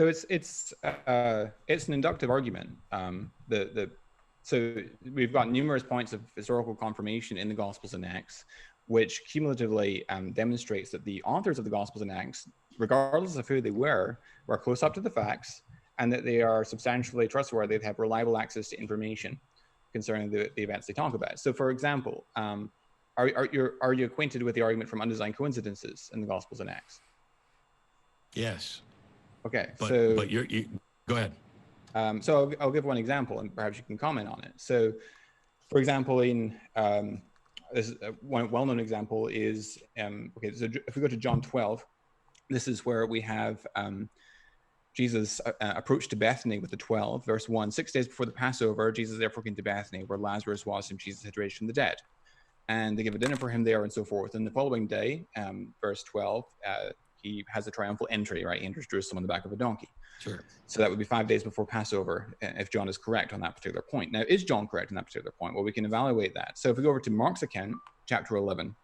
So it's an inductive argument. So we've got numerous points of historical confirmation in the Gospels and Acts, which cumulatively demonstrates that the authors of the Gospels and Acts, regardless of who they were close up to the facts, and that they are substantially trustworthy. They have reliable access to information concerning the events they talk about. So, for example, are you acquainted with the argument from undesigned coincidences in the Gospels and Acts? Yes. Okay, but you go ahead. So I'll give one example, and perhaps you can comment on it. So, for example, in this one well-known example is okay. So if we go to John 12, this is where we have Jesus approached to Bethany with the 12, verse 1. 6 days before the Passover, Jesus therefore came to Bethany, where Lazarus was, whom Jesus had raised from the dead. And they give a dinner for him there and so forth. And the following day, verse 12, he has a triumphal entry, right? He enters Jerusalem on the back of a donkey. Sure. So that would be 5 days before Passover, if John is correct on that particular point. Now, is John correct on that particular point? Well, we can evaluate that. So if we go over to Mark's account, chapter 11,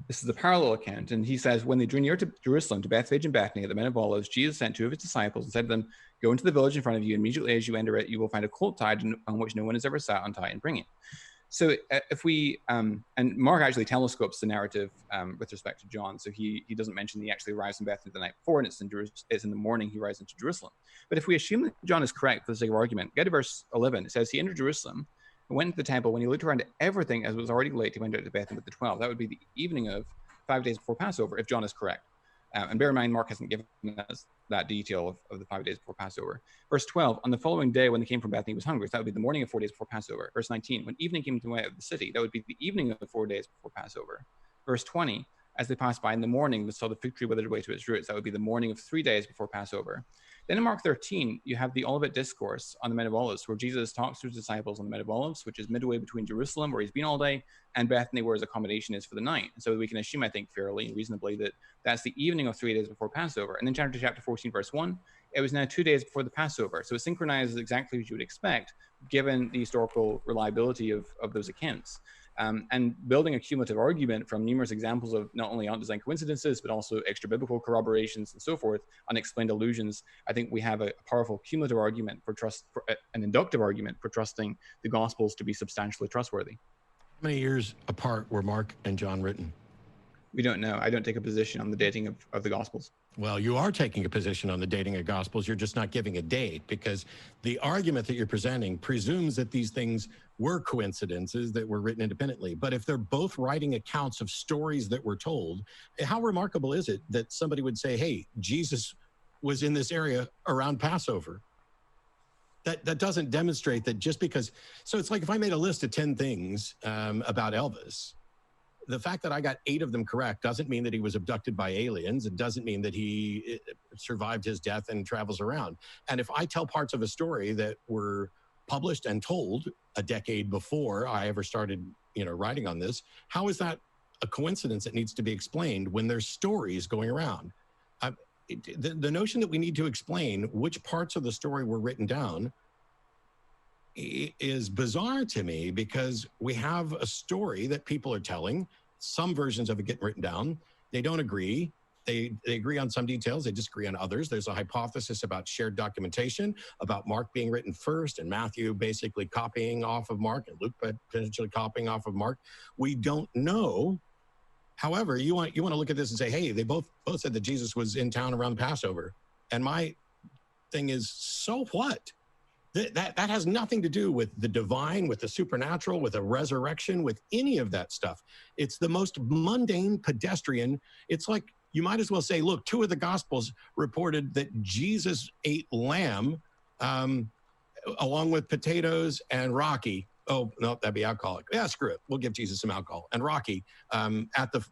this is the parallel account. And he says, when they drew near to Jerusalem, to Bethphage and Bethany at the Mount of Olives, Jesus sent two of his disciples and said to them, go into the village in front of you. Immediately as you enter it, you will find a colt tied on which no one has ever sat, untie and bring it. So if we, and Mark actually telescopes the narrative with respect to John. So he doesn't mention he actually arrives in Bethany the night before, and it's in the morning he arrives into Jerusalem. But if we assume that John is correct for the sake of argument, go to verse 11. It says, he entered Jerusalem and went into the temple. When he looked around at everything as it was already late, he went out to Bethany with the 12. That would be the evening of 5 days before Passover, if John is correct. And bear in mind, Mark hasn't given us that detail of the 5 days before Passover. Verse 12, on the following day when they came from Bethany, he was hungry. So that would be the morning of 4 days before Passover. Verse 19, when evening came to the way of the city, that would be the evening of 4 days before Passover. Verse 20, as they passed by in the morning, they saw the fig tree withered away to its roots. That would be the morning of 3 days before Passover. Then in Mark 13, you have the Olivet Discourse on the Mount of Olives, where Jesus talks to his disciples on the Mount of Olives, which is midway between Jerusalem, where he's been all day, and Bethany, where his accommodation is for the night. And so we can assume, I think, fairly and reasonably that that's the evening of 3 days before Passover. And then chapter 14, verse 1, it was now 2 days before the Passover. So it synchronizes exactly as you would expect, given the historical reliability of those accounts. And building a cumulative argument from numerous examples of not only undesigned coincidences, but also extra biblical corroborations and so forth, unexplained allusions, I think we have a powerful cumulative argument an inductive argument for trusting the Gospels to be substantially trustworthy. How many years apart were Mark and John written? We don't know. I don't take a position on the dating of the Gospels. Well, you are taking a position on the dating of Gospels. You're just not giving a date, because the argument that you're presenting presumes that these things were coincidences that were written independently. But if they're both writing accounts of stories that were told, how remarkable is it that somebody would say, hey, Jesus was in this area around Passover? That doesn't demonstrate that just because. So it's like if I made a list of 10 things about Elvis, the fact that I got 8 of them correct doesn't mean that he was abducted by aliens. It doesn't mean that he survived his death and travels around. And if I tell parts of a story that were published and told a decade before I ever started, writing on this, how is that a coincidence that needs to be explained when there's stories going around? The notion that we need to explain which parts of the story were written down is bizarre to me, because we have a story that people are telling. Some versions of it get written down. They don't agree. They agree on some details. They disagree on others. There's a hypothesis about shared documentation, about Mark being written first and Matthew basically copying off of Mark and Luke potentially copying off of Mark. We don't know. However, you want to look at this and say, hey, they both said that Jesus was in town around the Passover. And my thing is, so what? That has nothing to do with the divine, with the supernatural, with a resurrection, with any of that stuff. It's the most mundane, pedestrian. It's like you might as well say, look, 2 of the Gospels reported that Jesus ate lamb along with potatoes and Rocky. Oh, no, that'd be alcoholic. Yeah, screw it. We'll give Jesus some alcohol. And Rocky at the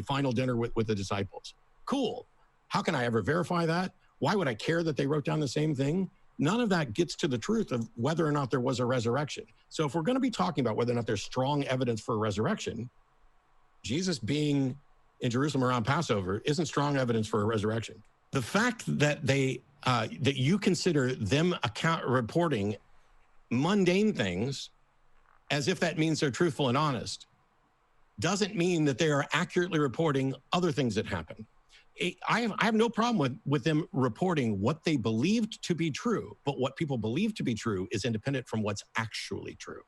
final dinner with the disciples. Cool. How can I ever verify that? Why would I care that they wrote down the same thing? None of that gets to the truth of whether or not there was a resurrection. So if we're going to be talking about whether or not there's strong evidence for a resurrection, Jesus being in Jerusalem around Passover isn't strong evidence for a resurrection. The fact that that you consider them reporting mundane things as if that means they're truthful and honest doesn't mean that they are accurately reporting other things that happen. I have no problem with them reporting what they believed to be true, but what people believe to be true is independent from what's actually true.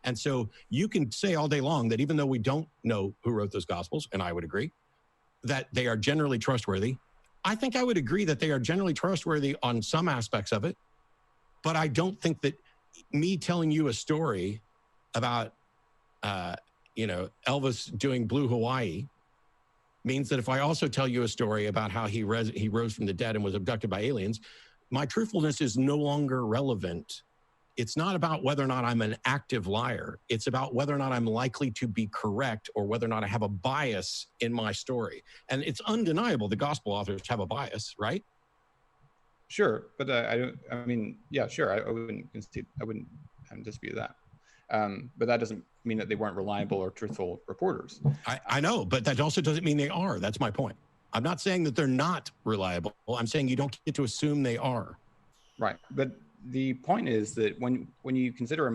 And so you can say all day long that even though we don't know who wrote those gospels, and I would agree, that they are generally trustworthy. I think I would agree that they are generally trustworthy on some aspects of it, but I don't think that me telling you a story about, Elvis doing Blue Hawaii means that if I also tell you a story about how he rose from the dead and was abducted by aliens, my truthfulness is no longer relevant. It's not about whether or not I'm an active liar. It's about whether or not I'm likely to be correct or whether or not I have a bias in my story. And it's undeniable the gospel authors have a bias, right? Sure, but sure. I wouldn't dispute that. But that doesn't mean that they weren't reliable or truthful reporters. I know, but that also doesn't mean they are. That's my point. I'm not saying that they're not reliable. I'm saying you don't get to assume they are. Right, but the point is that when you consider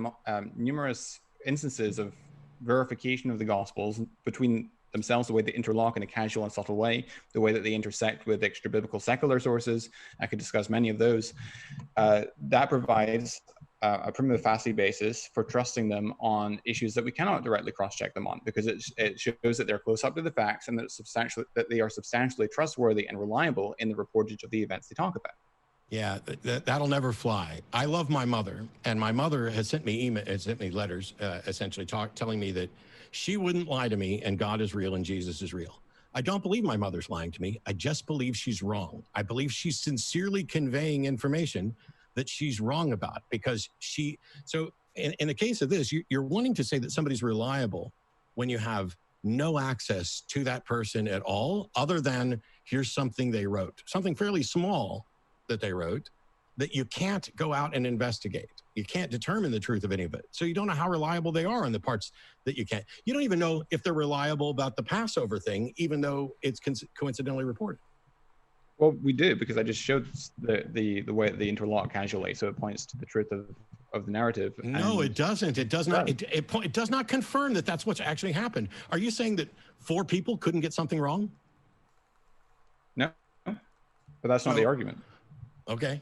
numerous instances of verification of the Gospels between themselves, the way they interlock in a casual and subtle way, the way that they intersect with extra biblical secular sources, I could discuss many of those, that provides a prima facie basis for trusting them on issues that we cannot directly cross-check them on, because it shows that they're close up to the facts and that they are substantially trustworthy and reliable in the reportage of the events they talk about. Yeah, that'll never fly. I love my mother, and my mother has sent me letters, essentially telling me that she wouldn't lie to me, and God is real and Jesus is real. I don't believe my mother's lying to me. I just believe she's wrong. I believe she's sincerely conveying information that she's wrong about, because so in the case of this, you're wanting to say that somebody's reliable when you have no access to that person at all, other than here's something they wrote, something fairly small that they wrote, that you can't go out and investigate. You can't determine the truth of any of it. So you don't know how reliable they are in the parts that you can't. You don't even know if they're reliable about the Passover thing, even though it's coincidentally reported. Well, we do, because I just showed the way they interlock casually, so it points to the truth of the narrative. No, it doesn't. It does not. It does not confirm that that's what's actually happened. Are you saying that 4 people couldn't get something wrong? No, but that's not the argument. Okay.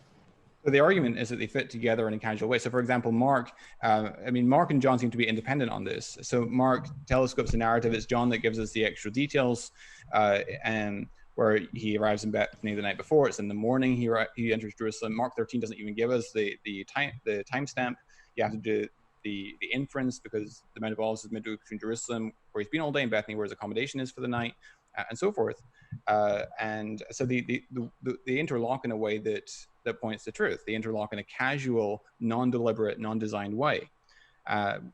So the argument is that they fit together in a casual way. So, for example, Mark and John seem to be independent on this. So Mark telescopes the narrative. It's John that gives us the extra details, and where he arrives in Bethany the night before. It's in the morning he enters Jerusalem. Mark 13 doesn't even give us the timestamp. You have to do the inference, because the Mount of Olives is midway between Jerusalem, where he's been all day, in Bethany, where his accommodation is for the night, and so forth. And so they interlock in a way that points to truth. They interlock in a casual, non-deliberate, non-designed way, and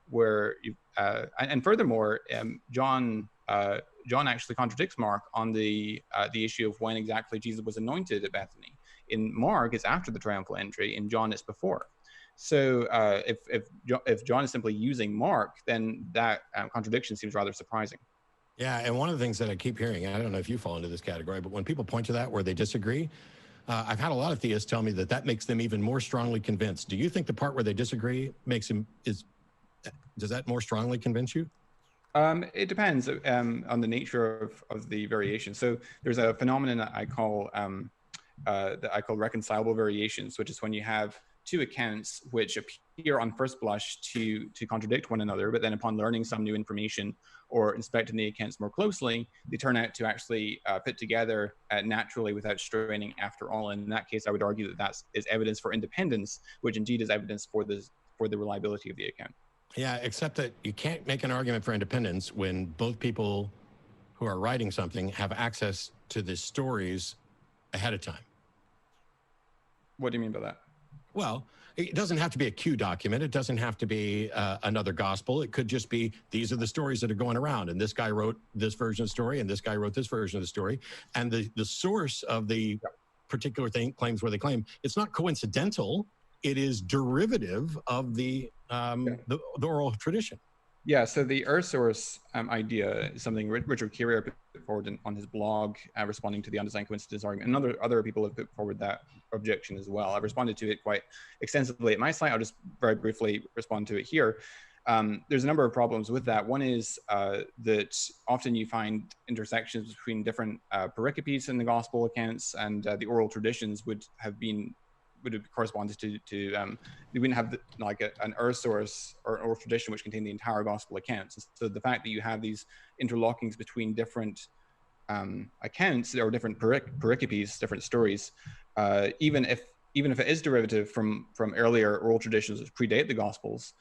furthermore, John actually contradicts Mark on the issue of when exactly Jesus was anointed at Bethany. In Mark, it's after the triumphal entry. In John, it's before. So if John is simply using Mark, then that contradiction seems rather surprising. Yeah, and one of the things that I keep hearing, and I don't know if you fall into this category, but when people point to that where they disagree, I've had a lot of theists tell me that makes them even more strongly convinced. Do you think the part where they disagree does that more strongly convince you? It depends on the nature of the variation. So there's a phenomenon that I call reconcilable variations, which is when you have 2 accounts which appear on first blush to contradict one another, but then upon learning some new information or inspecting the accounts more closely, they turn out to actually fit together naturally without straining after all. And in that case, I would argue that is evidence for independence, which indeed is evidence for the reliability of the account. Yeah, except that you can't make an argument for independence when both people who are writing something have access to the stories ahead of time. What do you mean by that? Well, it doesn't have to be a Q document. It doesn't have to be another gospel. It could just be, these are the stories that are going around, and this guy wrote this version of the story, and this guy wrote this version of the story. And the source of the particular thing claims where they claim. It's not coincidental. It is derivative of the oral tradition. Yeah, so the Earth source idea is something Richard Carrier put forward on his blog, responding to the undesigned coincidence argument. And other people have put forward that objection as well. I've responded to it quite extensively at my site. I'll just very briefly respond to it here. There's a number of problems with that. One is that often you find intersections between different pericopes in the gospel accounts, and the oral traditions would have corresponded to they wouldn't have an earth source or an oral tradition which contained the entire gospel accounts. And so the fact that you have these interlockings between different accounts or different pericopes, different stories, even if it is derivative from earlier oral traditions which predate the gospels,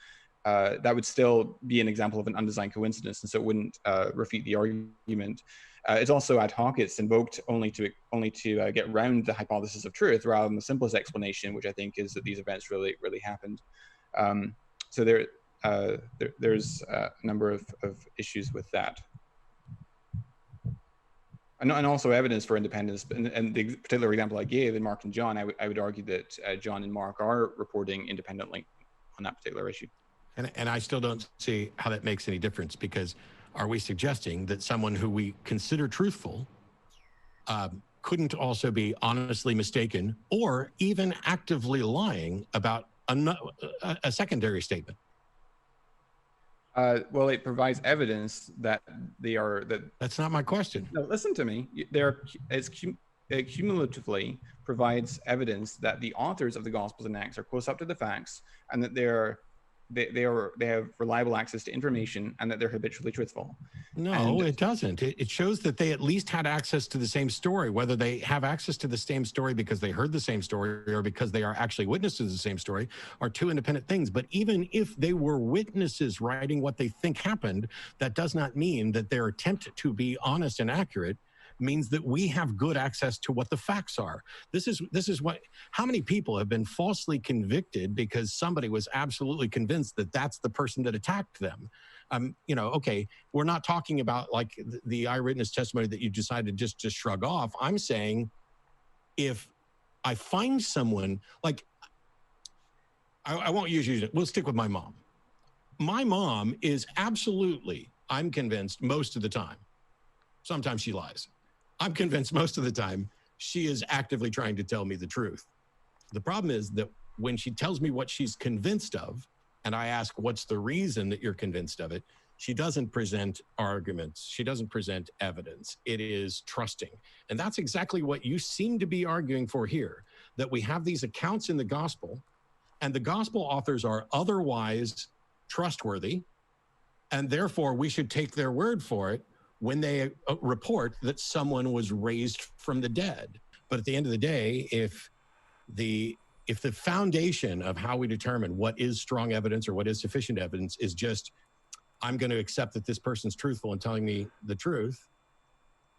that would still be an example of an undesigned coincidence, and so it wouldn't refute the argument. It's also ad hoc. It's invoked only to get around the hypothesis of truth, rather than the simplest explanation, which I think is that these events really happened. So there's a number of issues with that. And also evidence for independence. And the particular example I gave in Mark and John, I would argue that John and Mark are reporting independently on that particular issue. And I still don't see how that makes any difference, because are we suggesting that someone who we consider truthful couldn't also be honestly mistaken or even actively lying about a secondary statement? Well, it provides evidence that they are that. That's not my question. No, listen to me. It cumulatively provides evidence that the authors of the Gospels and Acts are close up to the facts, and that they have reliable access to information, and that they're habitually truthful. No, it doesn't. It shows that they at least had access to the same story. Whether they have access to the same story because they heard the same story or because they are actually witnesses to the same story are two independent things. But even if they were witnesses writing what they think happened, that does not mean that their attempt to be honest and accurate means that we have good access to what the facts are. This is what, how many people have been falsely convicted because somebody was absolutely convinced that that's the person that attacked them. Okay, we're not talking about like the eyewitness testimony that you decided just to shrug off. I'm saying if I find someone, like, I won't use you, we'll stick with my mom. My mom is absolutely, I'm convinced most of the time, sometimes she lies, I'm convinced most of the time she is actively trying to tell me the truth. The problem is that when she tells me what she's convinced of, and I ask, what's the reason that you're convinced of it? She doesn't present arguments. She doesn't present evidence. It is trusting. And that's exactly what you seem to be arguing for here, that we have these accounts in the gospel, and the gospel authors are otherwise trustworthy, and therefore we should take their word for it when they report that someone was raised from the dead. But at the end of the day, if the foundation of how we determine what is strong evidence or what is sufficient evidence is just, I'm going to accept that this person's truthful and telling me the truth,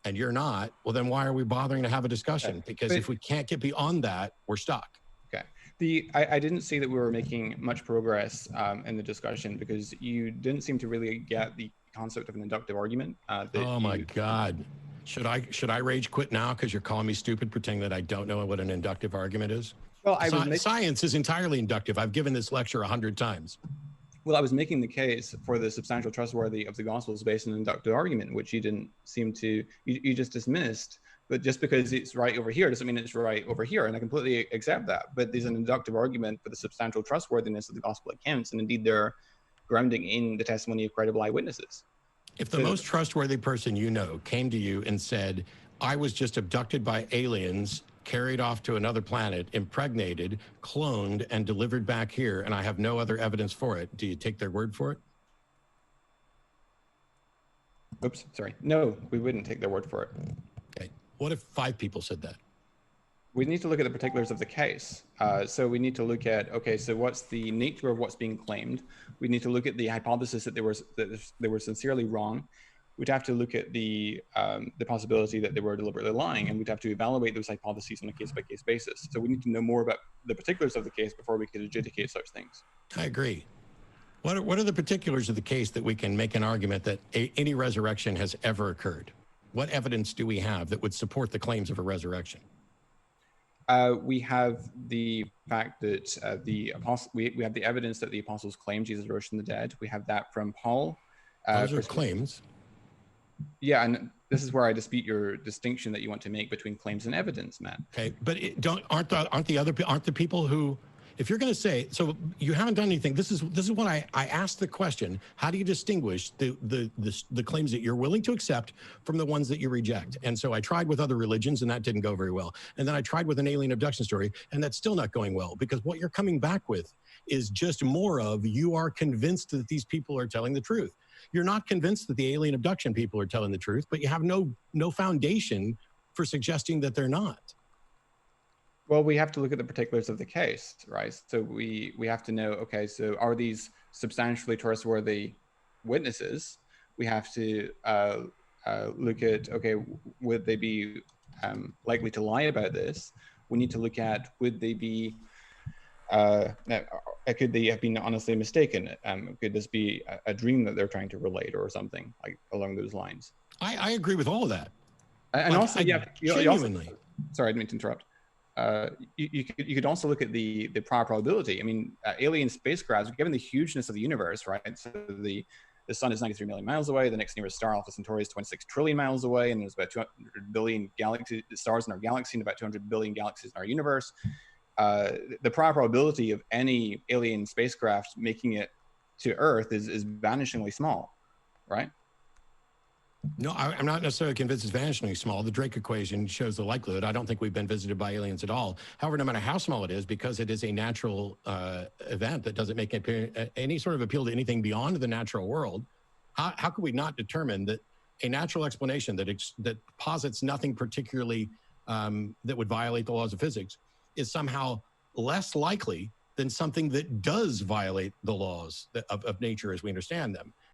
and you're not, well, then why are we bothering to have a discussion? Because if we can't get beyond that, we're stuck. Okay. I didn't see that we were making much progress in the discussion, because you didn't seem to really get the concept of an inductive argument. Oh my God. Should I rage quit now because you're calling me stupid, pretending that I don't know what an inductive argument is? Well, science is entirely inductive. I've given this lecture 100 times. Well, I was making the case for the substantial trustworthy of the Gospels based on an inductive argument, which you didn't seem to, you just dismissed. But just because it's right over here doesn't mean it's right over here. And I completely accept that. But there's an inductive argument for the substantial trustworthiness of the gospel accounts. And indeed, they're grounding in the testimony of credible eyewitnesses. If the most trustworthy person you know came to you and said, I was just abducted by aliens, carried off to another planet, impregnated, cloned, and delivered back here, and I have no other evidence for it, do you take their word for it? Oops, sorry. No, we wouldn't take their word for it. Okay. What if 5 people said that? We need to look at the particulars of the case. So we need to look at, okay, so what's the nature of what's being claimed? We need to look at the hypothesis that they were sincerely wrong. We'd have to look at the possibility that they were deliberately lying, and we'd have to evaluate those hypotheses on a case-by-case basis. So we need to know more about the particulars of the case before we could adjudicate such things. I agree. What are the particulars of the case that we can make an argument that any resurrection has ever occurred? What evidence do we have that would support the claims of a resurrection? We have the fact that we have the evidence that the apostles claimed Jesus rose from the dead. We have that from Paul. Those are claims. Yeah, and this is where I dispute your distinction that you want to make between claims and evidence, Matt. Okay, but aren't the people who, if you're going to say, so you haven't done anything, this is what I asked the question, how do you distinguish the claims that you're willing to accept from the ones that you reject? And so I tried with other religions, and that didn't go very well. And then I tried with an alien abduction story, and that's still not going well, because what you're coming back with is just more of, you are convinced that these people are telling the truth. You're not convinced that the alien abduction people are telling the truth, but you have no foundation for suggesting that they're not. Well, we have to look at the particulars of the case, right? So we have to know, okay, so are these substantially trustworthy witnesses? We have to look at, okay, would they be likely to lie about this? We need to look at, would they be, could they have been honestly mistaken? Could this be a dream that they're trying to relate or something like along those lines? I agree with all of that. And like, also, genuinely. Sorry, I didn't mean to interrupt. You could also look at the prior probability. I mean, alien spacecrafts, given the hugeness of the universe, right? So the sun is 93 million miles away. The next nearest star, Alpha Centauri, is 26 trillion miles away, and there's about 200 billion stars in our galaxy, and about 200 billion galaxies in our universe. The prior probability of any alien spacecraft making it to Earth is vanishingly small, right? No, I'm not necessarily convinced it's vanishingly small. The Drake equation shows the likelihood. I don't think we've been visited by aliens at all. However, no matter how small it is, because it is a natural event that doesn't make any sort of appeal to anything beyond the natural world, how could we not determine that a natural explanation that posits nothing particularly that would violate the laws of physics is somehow less likely than something that does violate the laws of nature as we understand them?